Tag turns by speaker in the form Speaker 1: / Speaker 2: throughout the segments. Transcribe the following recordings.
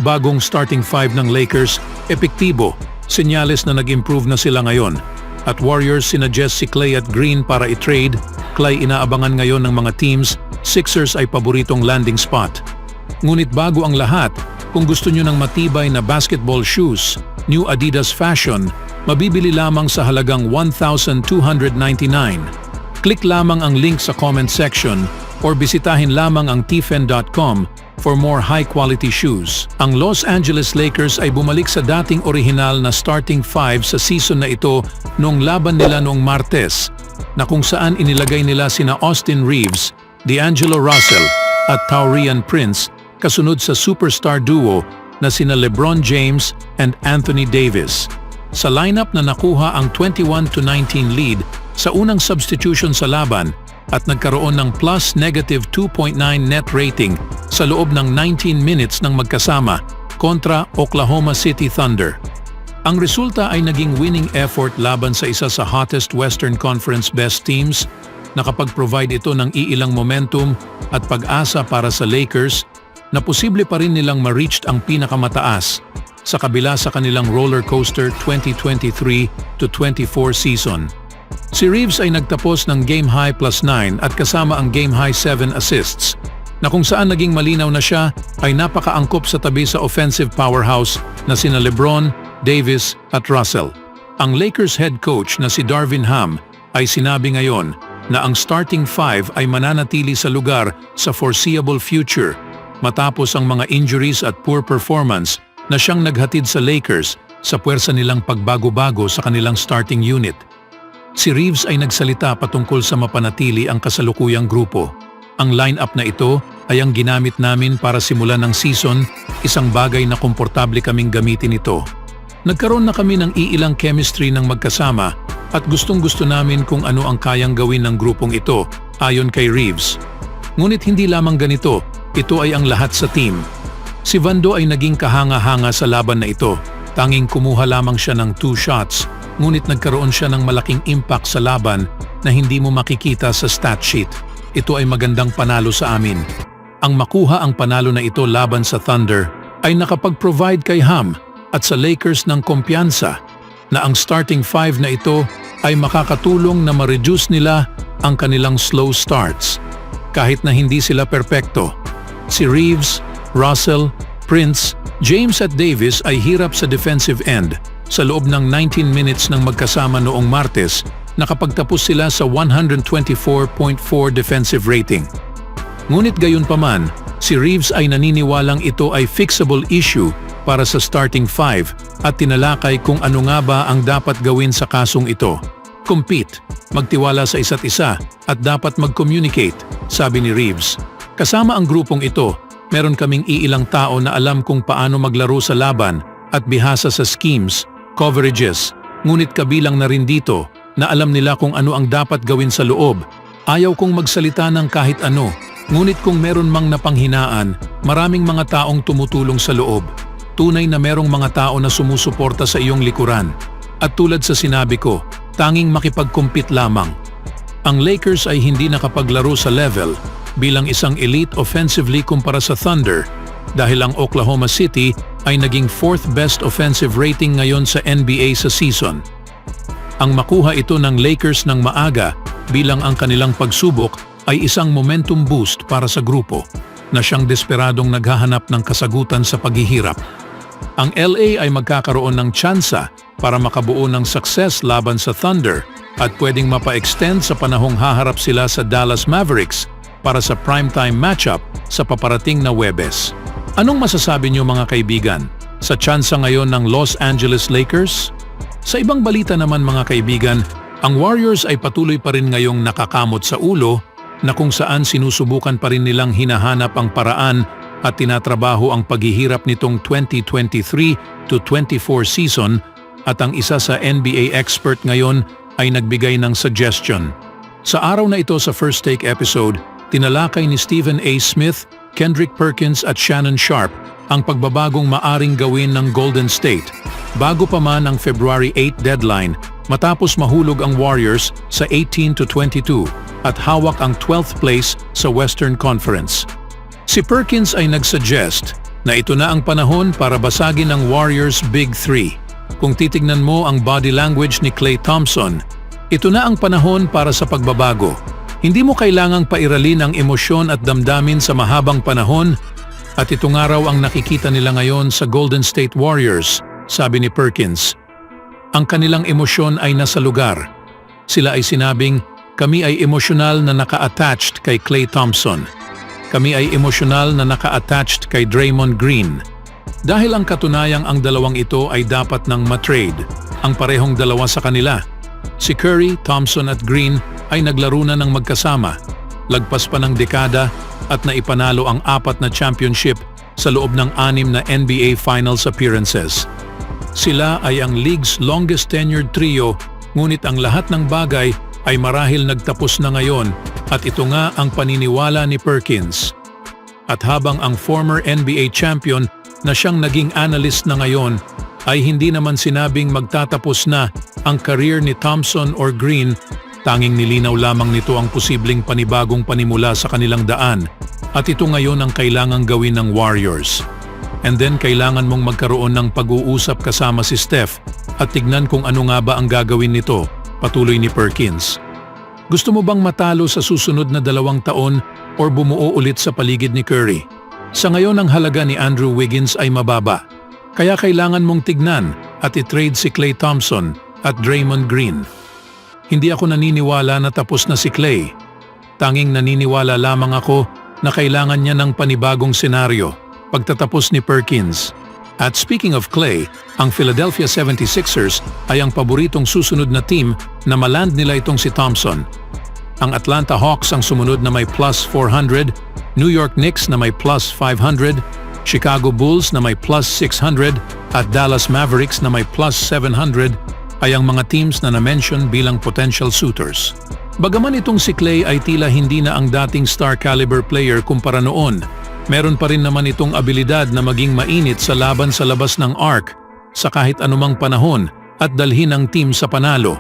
Speaker 1: bagong starting five ng Lakers, epektibo, senyales na nag-improve na sila ngayon. At Warriors sinuggest si Klay at Green para i-trade. Klay inaabangan ngayon ng mga teams, Sixers ay paboritong landing spot. Ngunit bago ang lahat, kung gusto nyo ng matibay na basketball shoes, new Adidas fashion, mabibili lamang sa halagang $1,299. Click lamang ang link sa comment section or bisitahin lamang ang tfen.com for more high-quality shoes. Ang Los Angeles Lakers ay bumalik sa dating orihinal na starting five sa season na ito noong laban nila noong Martes, na kung saan inilagay nila sina Austin Reeves, D'Angelo Russell at Taurean Prince kasunod sa superstar duo na sina LeBron James and Anthony Davis. Sa lineup na nakuha ang 21-19 lead sa unang substitution sa laban at nagkaroon ng +-2.9 net rating sa loob ng 19 minutes ng magkasama kontra Oklahoma City Thunder. Ang resulta ay naging winning effort laban sa isa sa hottest Western Conference best teams. Nakapag-provide ito ng iilang momentum at pag-asa para sa Lakers na posible pa rin nilang ma-reach ang pinakamataas sa kabila sa kanilang roller coaster 2023-24 season. Si Reeves ay nagtapos ng game high +9 at kasama ang game high 7 assists, na kung saan naging malinaw na siya ay napakaangkop sa tabi sa offensive powerhouse na sina LeBron, Davis at Russell. Ang Lakers head coach na si Darvin Ham ay sinabi ngayon na ang starting five ay mananatili sa lugar sa foreseeable future matapos ang mga injuries at poor performance na siyang naghatid sa Lakers sa puwersa nilang pagbago-bago sa kanilang starting unit. Si Reeves ay nagsalita patungkol sa mapanatili ang kasalukuyang grupo. Ang lineup na ito ay ang ginamit namin para simulan ng season, isang bagay na komportable kaming gamitin ito. Nagkaroon na kami ng iilang chemistry ng magkasama at gustong-gusto namin kung ano ang kayang gawin ng grupong ito, ayon kay Reeves. Ngunit hindi lamang ganito, ito ay ang lahat sa team. Si Vando ay naging kahanga-hanga sa laban na ito. Tanging kumuha lamang siya ng 2 shots, ngunit nagkaroon siya ng malaking impact sa laban na hindi mo makikita sa stat sheet. Ito ay magandang panalo sa amin. Ang makuha ang panalo na ito laban sa Thunder ay nakapag-provide kay Ham at sa Lakers ng kumpiyansa na ang starting five na ito ay makakatulong na ma-reduce nila ang kanilang slow starts. Kahit na hindi sila perpekto, si Reeves, Russell, Prince, James at Davis ay hirap sa defensive end. Sa loob ng 19 minutes ng magkasama noong Martes, nakapagtapos sila sa 124.4 defensive rating. Ngunit gayunpaman, si Reeves ay naniniwalang ito ay fixable issue para sa starting five at tinalakay kung ano nga ba ang dapat gawin sa kasong ito. Compete, magtiwala sa isa't isa at dapat mag-communicate, sabi ni Reeves. Kasama ang grupong ito, meron kaming iilang tao na alam kung paano maglaro sa laban at bihasa sa schemes, coverages, ngunit kabilang na rin dito na alam nila kung ano ang dapat gawin sa loob. Ayaw kong magsalita ng kahit ano, ngunit kung meron mang napanghinaan, maraming mga taong tumutulong sa loob. Tunay na merong mga tao na sumusuporta sa iyong likuran. At tulad sa sinabi ko, tanging makipag-compete lamang. Ang Lakers ay hindi nakapaglaro sa level bilang isang elite offensively kumpara sa Thunder dahil ang Oklahoma City ay naging 4th best offensive rating ngayon sa NBA sa season. Ang makuha ito ng Lakers ng maaga bilang ang kanilang pagsubok ay isang momentum boost para sa grupo na siyang desperadong naghahanap ng kasagutan sa paghihirap. Ang LA ay magkakaroon ng tsansa para makabuo ng success laban sa Thunder at pwedeng mapa-extend sa panahong haharap sila sa Dallas Mavericks para sa primetime matchup sa paparating na Huwebes. Anong masasabi niyo mga kaibigan sa tsansa ngayon ng Los Angeles Lakers? Sa ibang balita naman mga kaibigan, ang Warriors ay patuloy pa rin ngayong nakakamot sa ulo na kung saan sinusubukan pa rin nilang hinahanap ang paraan at tinatrabaho ang paghihirap nitong 2023-24 season at ang isa sa NBA expert ngayon ay nagbigay ng suggestion. Sa araw na ito sa First Take episode, tinalakay ni Stephen A. Smith, Kendrick Perkins at Shannon Sharp ang pagbabagong maaring gawin ng Golden State bago pa man ang February 8 deadline matapos mahulog ang Warriors sa 18-22 at hawak ang 12th place sa Western Conference. Si Perkins ay nagsuggest na ito na ang panahon para basagin ang Warriors Big Three. Kung titignan mo ang body language ni Klay Thompson, ito na ang panahon para sa pagbabago. Hindi mo kailangang pairalin ang emosyon at damdamin sa mahabang panahon at ito nga raw ang nakikita nila ngayon sa Golden State Warriors, sabi ni Perkins. Ang kanilang emosyon ay nasa lugar. Sila ay sinabing, kami ay emosyonal na naka-attached kay Klay Thompson. Kami ay emosyonal na naka-attached kay Draymond Green. Dahil ang katunayang ang dalawang ito ay dapat nang matrade, ang parehong dalawa sa kanila. Si Curry, Thompson at Green ay naglaro na ng magkasama, lagpas pa ng dekada at naipanalo ang 4 na championship sa loob ng 6 na NBA Finals appearances. Sila ay ang league's longest tenured trio, ngunit ang lahat ng bagay ay marahil nagtapos na ngayon at ito nga ang paniniwala ni Perkins. At habang ang former NBA champion na siyang naging analyst na ngayon ay hindi naman sinabing magtatapos na ang career ni Thompson or Green, tanging nilinaw lamang nito ang posibleng panibagong panimula sa kanilang daan at ito ngayon ang kailangang gawin ng Warriors. And then kailangan mong magkaroon ng pag-uusap kasama si Steph at tignan kung ano nga ba ang gagawin nito, patuloy ni Perkins. Gusto mo bang matalo sa susunod na 2 taon or bumuo ulit sa paligid ni Curry? Sa ngayon ang halaga ni Andrew Wiggins ay mababa, kaya kailangan mong tignan at i-trade si Klay Thompson at Draymond Green. Hindi ako naniniwala na tapos na si Klay. Tanging naniniwala lamang ako na kailangan niya ng panibagong senaryo, pagtatapos ni Perkins. At speaking of Klay, ang Philadelphia 76ers ay ang paboritong susunod na team na maland nila itong si Thompson. Ang Atlanta Hawks ang sumunod na may plus 400, New York Knicks na may plus 500, Chicago Bulls na may plus 600 at Dallas Mavericks na may plus 700 ay ang mga teams na na-mention bilang potential suitors. Bagaman itong si Klay ay tila hindi na ang dating star caliber player kumpara noon, meron pa rin naman itong abilidad na maging mainit sa laban sa labas ng arc sa kahit anumang panahon at dalhin ang team sa panalo.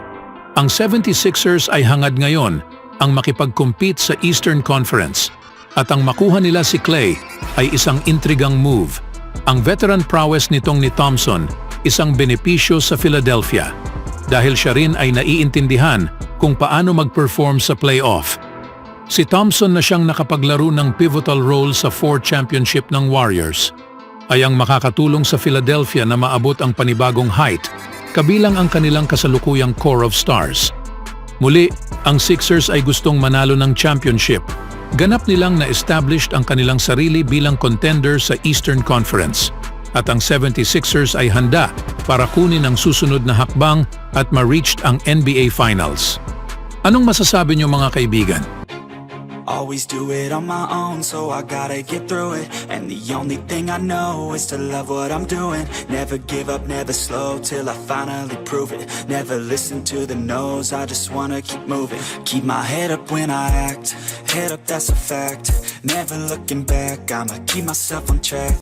Speaker 1: Ang 76ers ay hangad ngayon ang makipag-compete sa Eastern Conference at ang makuha nila si Klay ay isang intrigang move. Ang veteran prowess nitong ni Thompson isang benepisyo sa Philadelphia dahil siya rin ay naiintindihan kung paano mag-perform sa playoff. Si Thompson na siyang nakapaglaro ng pivotal role sa 4 championship ng Warriors ay ang makakatulong sa Philadelphia na maabot ang panibagong height kabilang ang kanilang kasalukuyang core of stars. Muli, ang Sixers ay gustong manalo ng championship. Ganap nilang na-established ang kanilang sarili bilang contender sa Eastern Conference. At ang 76ers ay handa para kunin ang susunod na hakbang at ma-reach ang NBA Finals. Anong masasabi niyo mga kaibigan?
Speaker 2: Always do it on my own, so I gotta get through it. And the only thing I know is to love what I'm doing. Never give up, never slow, till I finally prove it. Never listen to the no's, I just wanna keep moving. Keep my head up when I act, head up, that's a fact. Never looking back, I'ma keep myself on track.